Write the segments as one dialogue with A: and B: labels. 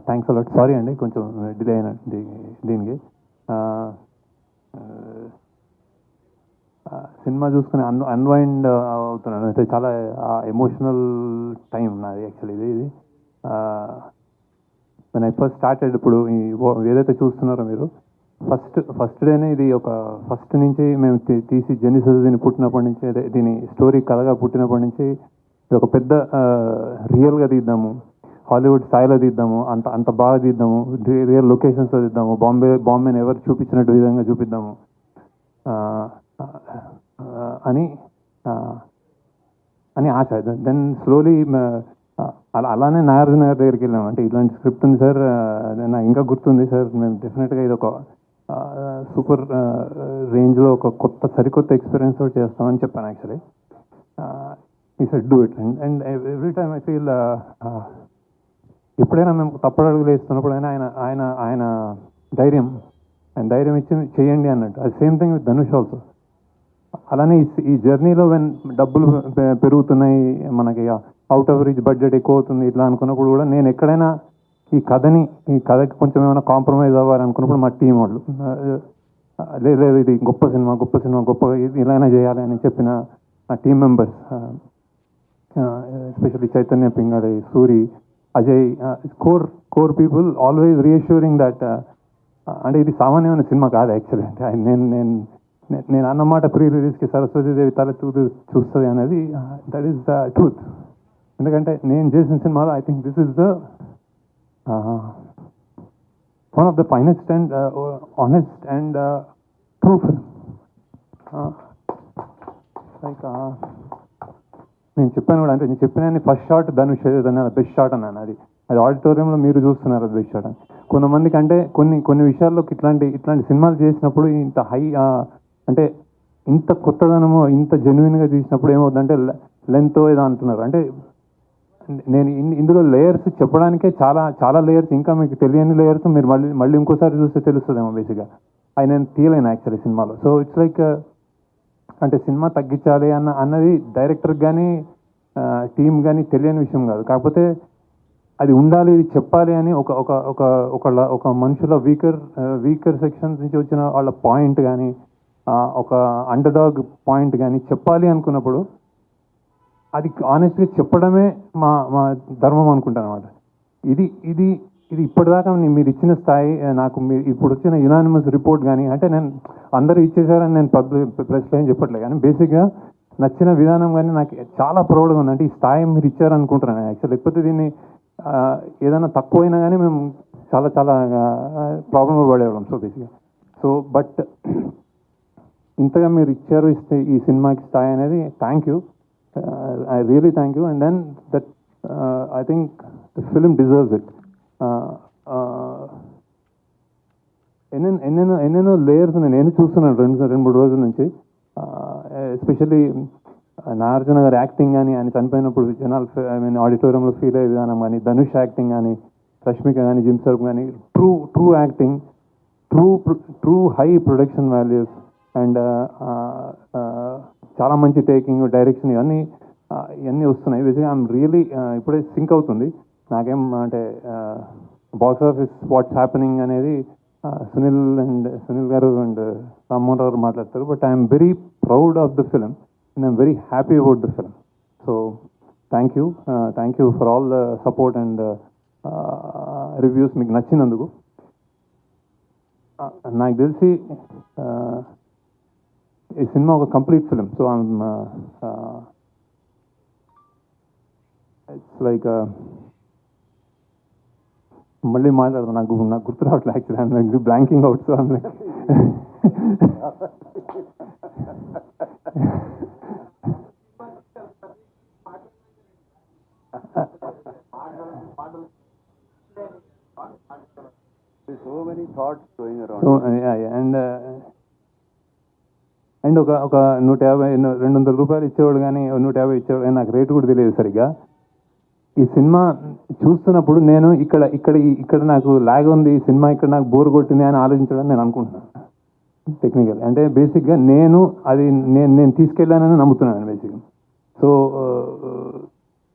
A: Thanks a lot. Sorry అండి కొంచెం delay అయిన దీనికి. సినిమా చూసుకుని అన్వైండ్ అవుతున్నాను. అయితే చాలా ఎమోషనల్ టైం నాది యాక్చువల్లీ. ఇది when I first started, ఇప్పుడు ఏదైతే చూస్తున్నారో మీరు ఫస్ట్ డేనే ఇది ఒక ఫస్ట్ నుంచి మేము తీసి జెనిసిస్ దీన్ని పుట్టినప్పటి నుంచి, అదే దీని స్టోరీ కథగా పుట్టినప్పటి నుంచి ఇది ఒక పెద్ద రియల్గా తీద్దాము, హాలీవుడ్ స్థాయిలో తీద్దాము, అంత బాగా తీద్దాము, రియల్ లొకేషన్స్లో తీద్దాము, బాంబేని ఎవరు చూపించినట్టు విధంగా చూపిద్దాము అని ఆశ. దెన్ స్లోలీ అలానే నాగార్జున గారి దగ్గరికి వెళ్ళాము. అంటే ఇలాంటి స్క్రిప్ట్ ఉంది సార్, నాకు ఇంకా గుర్తుంది సార్, మేము డెఫినెట్గా ఇది ఒక సూపర్ రేంజ్లో ఒక సరికొత్త ఎక్స్పీరియన్స్ తోటి చేస్తామని చెప్పాను యాక్చువల్లీ. ఈ said do it. And every time I feel ఎప్పుడైనా మేము తప్పడడుగులు వేస్తున్నప్పుడైనా ఆయన ధైర్యం ఇచ్చి చేయండి అన్నట్టు. అది same thing with Dhanush also. అలానే ఈ జర్నీలో డబ్బులు పెరుగుతున్నాయి, మనకి అవుట్ ఆఫ్ రీచ్ బడ్జెట్ ఎక్కువ అవుతుంది ఇట్లా అనుకున్నప్పుడు కూడా నేను ఎక్కడైనా ఈ కథకి కొంచెం ఏమైనా కాంప్రమైజ్ అవ్వాలనుకున్నప్పుడు మా టీం వాళ్ళు లేదు ఇది గొప్ప సినిమా ఇలానే చేయాలి అని చెప్పిన నా team members, especially Chaitanya Pingali, Suri, Ajay, core people always reassuring that అంటే ఇది సామాన్యమైన సినిమా కాదు యాక్చువల్లీ. అంటే నేను అన్నమాట ప్రీ రిలీజ్కి సరస్వతీదేవి తల చూస్తుంది అనేది దట్ ఈస్ ద ట్రూత్. ఎందుకంటే నేను చేసిన సినిమాలో I think this is the one of the finest and honest and true film. Like నేను చెప్పాను కూడా, అంటే నేను చెప్పిన first shot Dhanush best shot అన్నాను. అది ఆడిటోరియంలో మీరు చూస్తున్నారు అది బెస్ట్ షాట్ అని. కొంతమందికి అంటే కొన్ని విషయాల్లో ఇట్లాంటి సినిమాలు చేసినప్పుడు ఇంత హై అంటే ఇంత కొత్తదనము ఇంత జెన్యున్గా తీసినప్పుడు ఏమవుతుందంటే లెంత్ ఏదో అంటున్నారు. అంటే నేను ఇందులో లేయర్స్ చెప్పడానికే చాలా లేయర్స్, ఇంకా మీకు తెలియని లేయర్స్ మీరు మళ్ళీ ఇంకోసారి చూస్తే తెలుస్తుందేమో బేసిక్గా. అవి నేను తీయలేను యాక్చువల్లీ సినిమాలో. సో ఇట్స్ లైక్ అంటే సినిమా తగ్గించాలి అన్నది డైరెక్టర్కి కానీ టీమ్ కానీ తెలియని విషయం కాదు. కాకపోతే అది ఉండాలి, ఇది చెప్పాలి అని ఒక మనుషుల వీకర్ సెక్షన్స్ నుంచి వచ్చిన వాళ్ళ పాయింట్ కానీ ఒక అండర్డాగ్ పాయింట్ కానీ చెప్పాలి అనుకున్నప్పుడు అది ఆనెస్ట్గా చెప్పడమే మా ధర్మం అనుకుంటాను అనమాట. ఇది ఇప్పటిదాకా మీరు ఇచ్చిన స్థాయి, నాకు మీరు ఇప్పుడు వచ్చిన యునానిమస్ రిపోర్ట్ కానీ, అంటే నేను అందరూ ఇచ్చేసారని నేను ప్రెస్లో ఏం చెప్పట్లేదు, కానీ బేసిక్గా నచ్చిన విధానం కానీ నాకు చాలా ప్రౌడ్గా ఉంది. అంటే ఈ స్థాయి మీరు ఇచ్చారనుకుంటున్నాను యాక్చువల్. లేకపోతే దీన్ని ఏదైనా తక్కువైనా కానీ మేము చాలా ప్రాబ్లంలో పడేవాళ్ళం. సో బేసిక్గా బట్ ఇంతగా మీరు ఇస్తే ఈ సినిమాకి స్థాయి అనేది thank you, I really thank you. And then that I think the film deserves it. ఎన్నెన్నో లేయర్స్ నేను చూస్తున్నాను రెండు మూడు రోజుల నుంచి. ఎస్పెషల్లీ నాగార్జున గారి యాక్టింగ్ కానీ, ఆయన చనిపోయినప్పుడు జనాలు ఆడిటోరియంలో ఫీల్ అయ్యే విధానం కానీ, ధనుష్ యాక్టింగ్ కానీ, రష్మిక కానీ, జిమ్ సర్ఫ్ కానీ, true acting, true high production values and చాలా మంచి టేకింగ్, డైరెక్షన్, ఇవన్నీ వస్తున్నాయి. బేసిక్గా ఐఎమ్ రియలీ ఇప్పుడే సింక్ అవుతుంది నాకేం అంటే బాక్స్ ఆఫీస్ వాట్స్ హ్యాపెనింగ్ అనేది సునీల్ గారు అండ్ రామ్మోహన్ రావు మాట్లాడతారు. But I'm very proud of the film and I'm very happy about the film. So thank you for all the support and reviews మీకు నచ్చినందుకు. నాకు తెలిసి ఈ సినిమా ఒక complete film. So it's like మళ్ళీ మాట్లాడదాం, నాకు గుర్తు రావట్లేదు actually, blanking out. So
B: so many thoughts going around.
A: So and ఒక 150 200 రూపాయలు ఇచ్చేవాడు కానీ 150 ఇచ్చేవాడు కానీ నాకు రేటు కూడా తెలియదు సరిగ్గా. ఈ సినిమా చూస్తున్నప్పుడు నేను ఇక్కడ నాకు లాగ్ ఉంది, ఈ సినిమా ఇక్కడ నాకు బోర్ కొట్టింది అని ఆలోచించడం నేను అనుకుంటున్నాను టెక్నికల్. అంటే బేసిక్గా నేను తీసుకెళ్ళానని నమ్ముతున్నాను బేసిక్గా. సో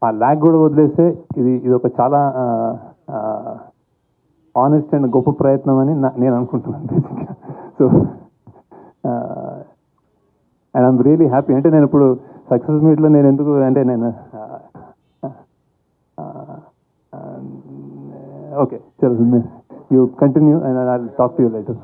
A: ఆ లాగ్ కూడా వదిలేస్తే ఇది ఒక చాలా ఆనెస్ట్ అండ్ గొప్ప ప్రయత్నం అని నేను అనుకుంటున్నాను బేసిక్గా. So and I'm really happy. అంటే నేను ఇప్పుడు సక్సెస్ మీట్లో నేను ఎందుకు అంటే నేను ఓకే చలో you continue and I will talk to you lighter.